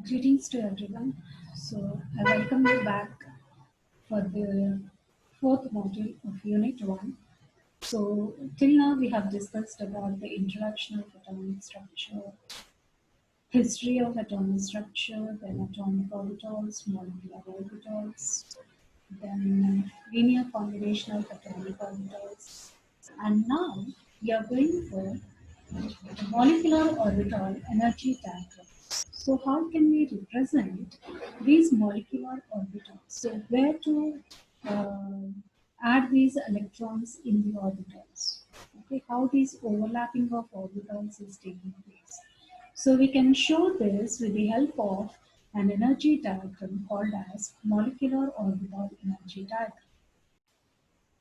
Greetings to everyone. So, I welcome you back for the fourth module of Unit 1. So, till now we have discussed about the introduction of atomic structure, history of atomic structure, then atomic orbitals, molecular orbitals, then linear combination of atomic orbitals. And now we are going for molecular orbital energy diagram. So how can we represent these molecular orbitals? So where to add these electrons in the orbitals? Okay, how these overlapping of orbitals is taking place. So we can show this with the help of an energy diagram called as molecular orbital energy diagram.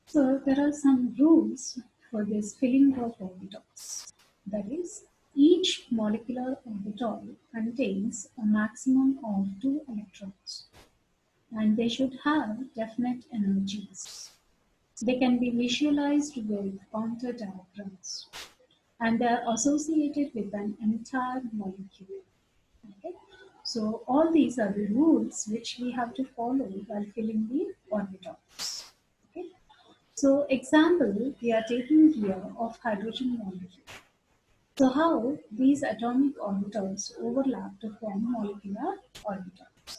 So there are some rules for this filling of orbitals. That is, each molecular orbital contains a maximum of 2 electrons and they should have definite energies. They can be visualized with counter diagrams and they are associated with an entire molecule. Okay? So all these are the rules which we have to follow while filling the orbitals. Okay? So example we are taking here of hydrogen molecule. So how these atomic orbitals overlap to form molecular orbitals.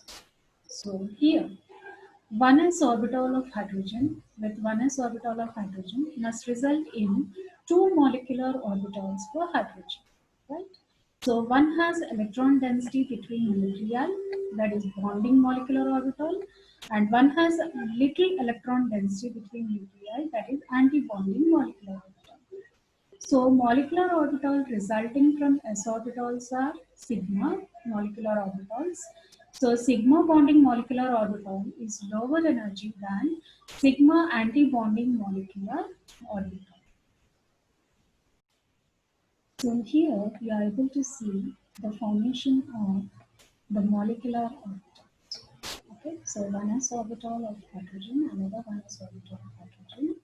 So here 1s orbital of hydrogen with 1s orbital of hydrogen must result in 2 molecular orbitals for hydrogen, right? So one has electron density between nuclei, that is bonding molecular orbital, and one has little electron density between nuclei, that is anti-bonding molecular orbital. So molecular orbital resulting from s orbitals are sigma molecular orbitals. So sigma bonding molecular orbital is lower energy than sigma anti-bonding molecular orbital. So here we are able to see the formation of the molecular orbitals. Okay, so one s orbital of hydrogen, another one s orbital of hydrogen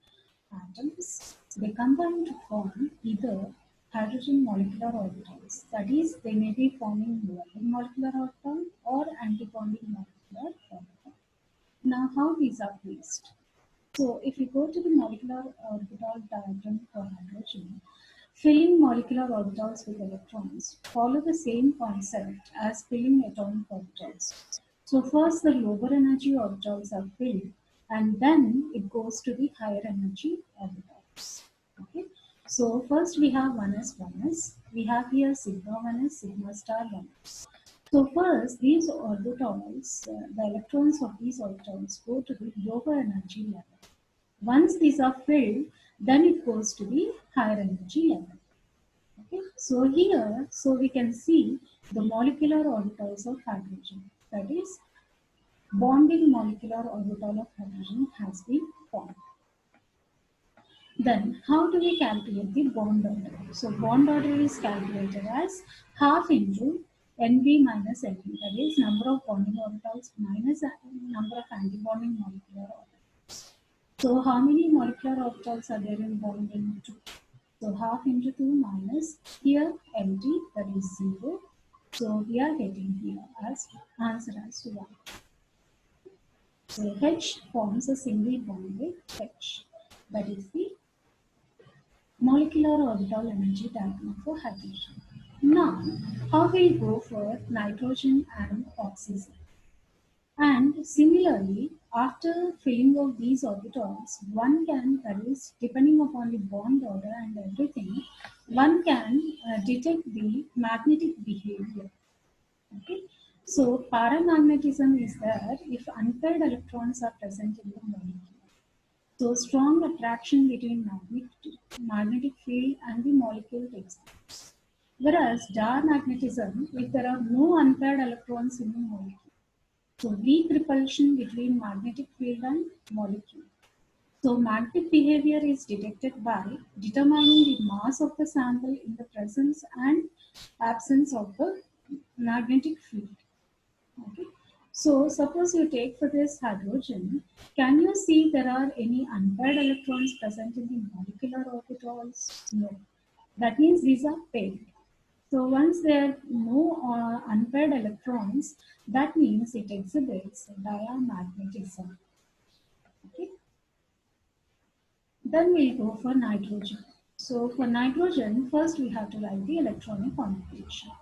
atoms. They combine to form either hydrogen molecular orbitals, that is, they may be forming bonding molecular orbital or antibonding molecular orbital. Now, how these are placed? So, if you go to the molecular orbital diagram for hydrogen, filling molecular orbitals with electrons follow the same concept as filling atomic orbitals. So first the lower energy orbitals are filled and then it goes to the higher energy orbitals. Okay. So first we have 1s. We have here sigma 1s, sigma star 1s. So first these orbitals, the electrons of these orbitals go to the lower energy level. Once these are filled, then it goes to the higher energy level. Okay, so here, so we can see the molecular orbitals of hydrogen. That is, bonding molecular orbital of hydrogen has been formed. Then, how do we calculate the bond order? So, bond order is calculated as half into Nb minus Nb. That is, number of bonding orbitals minus number of antibonding molecular orbitals. So how many molecular orbitals are there in bonding 2? So half into 2 minus here empty, that is 0. So we are getting here as answer as 1. So H forms a single bond with H. That is the molecular orbital energy diagram for hydrogen. Now, how we go for nitrogen and oxygen? And similarly, after filling of these orbitals, one can, that is, depending upon the bond order and everything, one can detect the magnetic behavior. Okay? So, paramagnetism is there if unpaired electrons are present in the molecule. So, strong attraction between magnetic field and the molecule takes place. Whereas, dark magnetism, if there are no unpaired electrons in the molecule. So weak repulsion between magnetic field and molecule. So magnetic behavior is detected by determining the mass of the sample in the presence and absence of the magnetic field. Okay. So suppose you take for this hydrogen, can you see there are any unpaired electrons present in the molecular orbitals? No. That means these are paired. So once there are no unpaired electrons, that means it exhibits diamagnetism. Okay. Then we'll go for nitrogen. So for nitrogen, first we have to write the electronic configuration.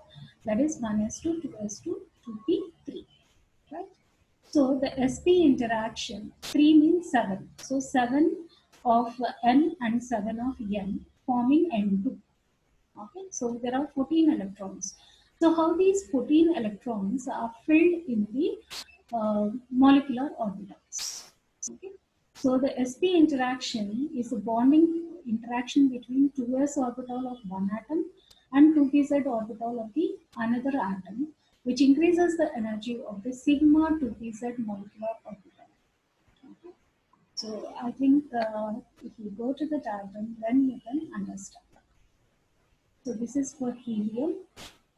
That is 1s2, 2s2, 2p3. Right? So the sp interaction, 3 means 7. So 7 of n and 7 of n forming n2. Okay, so there are 14 electrons. So how these 14 electrons are filled in the molecular orbitals. Okay, so the sp interaction is a bonding interaction between 2s orbital of one atom and 2pz orbital of the another atom, which increases the energy of the sigma 2pz molecular orbital. Okay. So I think if you go to the diagram, then you can understand. So this is for helium,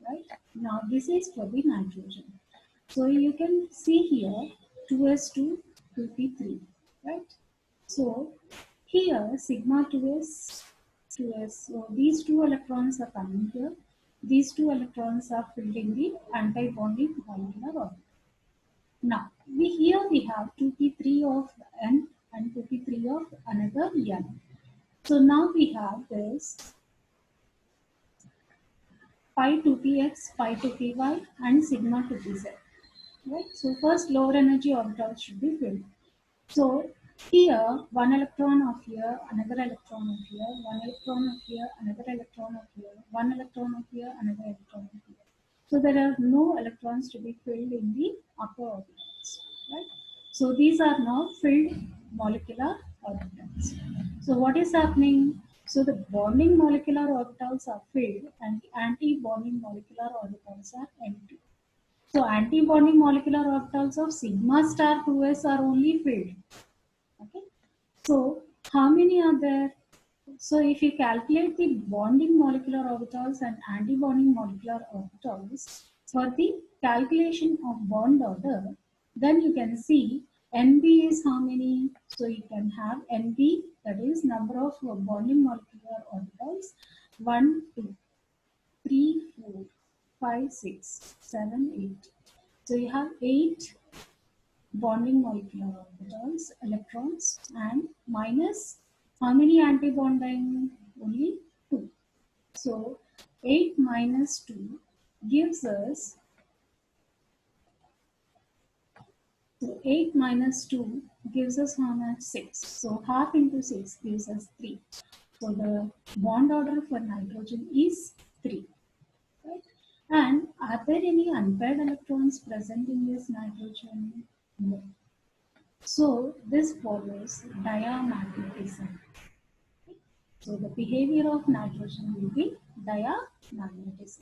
right? Now this is for the nitrogen. So you can see here 2s2, 2p3, right? So here sigma 2s, 2s. So these two electrons are coming here. These two electrons are filled in the anti-bonding molecular orbit. Now here we have 2p3 of n and 2p3 of another n. So now we have this pi 2px, pi 2py, and sigma 2pz. Right? So first lower energy orbitals should be filled. So here one electron of here, another electron of here, one electron of here, another electron of here, one electron of here, another electron of here. So there are no electrons to be filled in the upper orbitals. Right? So these are now filled molecular orbitals. So what is happening? So the bonding molecular orbitals are filled and the anti-bonding molecular orbitals are empty. So anti-bonding molecular orbitals of sigma star 2s are only filled. Okay. So how many are there? So if you calculate the bonding molecular orbitals and anti-bonding molecular orbitals for the calculation of bond order, then you can see NB is how many? So you can have NB, that is number of bonding molecular orbitals, 1, 2, 3, 4, 5, 6, 7, 8. So you have 8 bonding molecular orbitals, electrons, and minus how many anti-bonding? Only 2. So 8 minus 2 gives us, so 8 minus 2 gives us how much? 6. So half into 6 gives us 3. So the bond order for nitrogen is 3. Right? And are there any unpaired electrons present in this nitrogen? No. So this follows diamagnetism. So the behavior of nitrogen will be diamagnetism.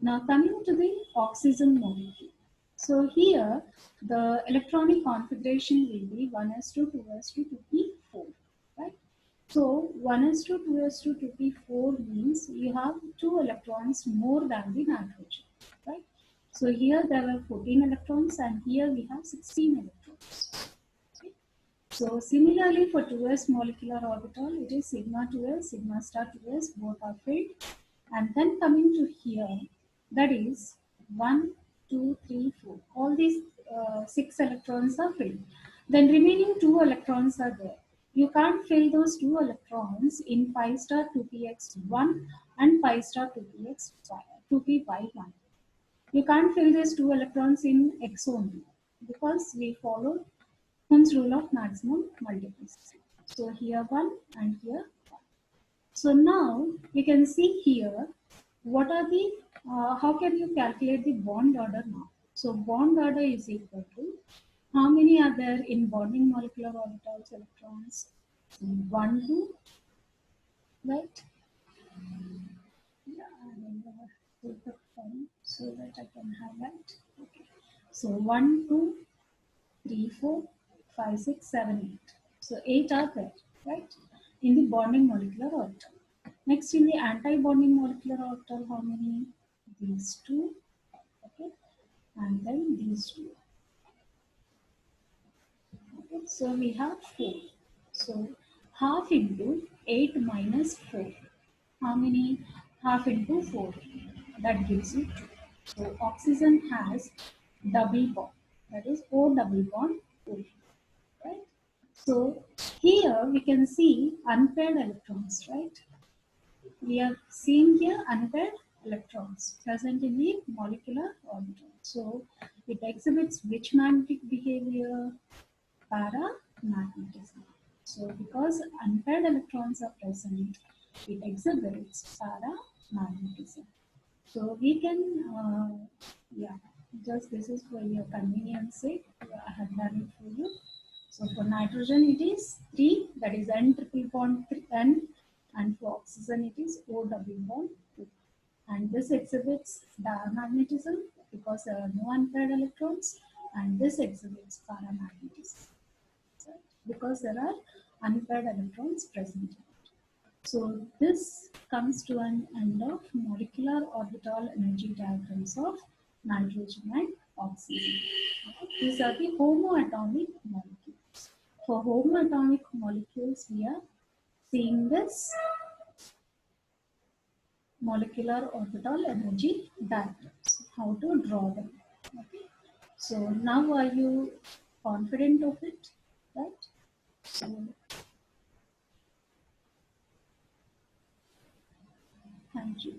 Now coming to the oxygen molecule. So here the electronic configuration will be 1s2, 2s2, 2p4. Right? So 1s2, 2s2, 2p4 means you have 2 electrons more than the nitrogen. Right? So here there are 14 electrons and here we have 16 electrons. Okay. So similarly for 2s molecular orbital, it is sigma 2s, sigma star 2s, both are filled. And then coming to here, that is 1, 2, 3, 4. All these 6 electrons are filled. Then remaining 2 electrons are there. You can't fill those 2 electrons in pi star 2px1 and pi star 2py1. You can't fill these 2 electrons in X only because we follow Ohm's rule of maximum multiplicity. So here 1 and here 1. So now you can see here what are the, how can you calculate the bond order now? So bond order is equal to how many are there in bonding molecular orbitals electrons? 1, 2, right? Yeah, I will take the pen so that I can highlight. Okay. So 1, 2, 3, 4, 5, 6, 7, 8. So 8 are there, right? In the bonding molecular orbital. Next, in the anti-bonding molecular orbital, how many? These 2, okay, and then these 2. Okay, so we have 4. So half into 8 minus 4. How many? Half into 4. that gives you 2. So oxygen has double bond, that is O double bond O, right? So here we can see unpaired electrons, right? We are seeing here unpaired electrons present in the molecular orbital. So it exhibits which magnetic behavior? Paramagnetism. So because unpaired electrons are present, it exhibits paramagnetism. So we can, yeah, just this is for your convenience sake. I have done it for you. So for nitrogen it is 3, that is N triple bond 3, N, and for oxygen it is O double bond 2. And this exhibits diamagnetism because there are no unpaired electrons, and this exhibits paramagnetism, right? Because there are unpaired electrons present. So this comes to an end of molecular orbital energy diagrams of nitrogen and oxygen. These are the homoatomic molecules. For homoatomic molecules, we are seeing this molecular orbital energy diagrams, how to draw them. Okay. So now are you confident of it? Right? So thank you.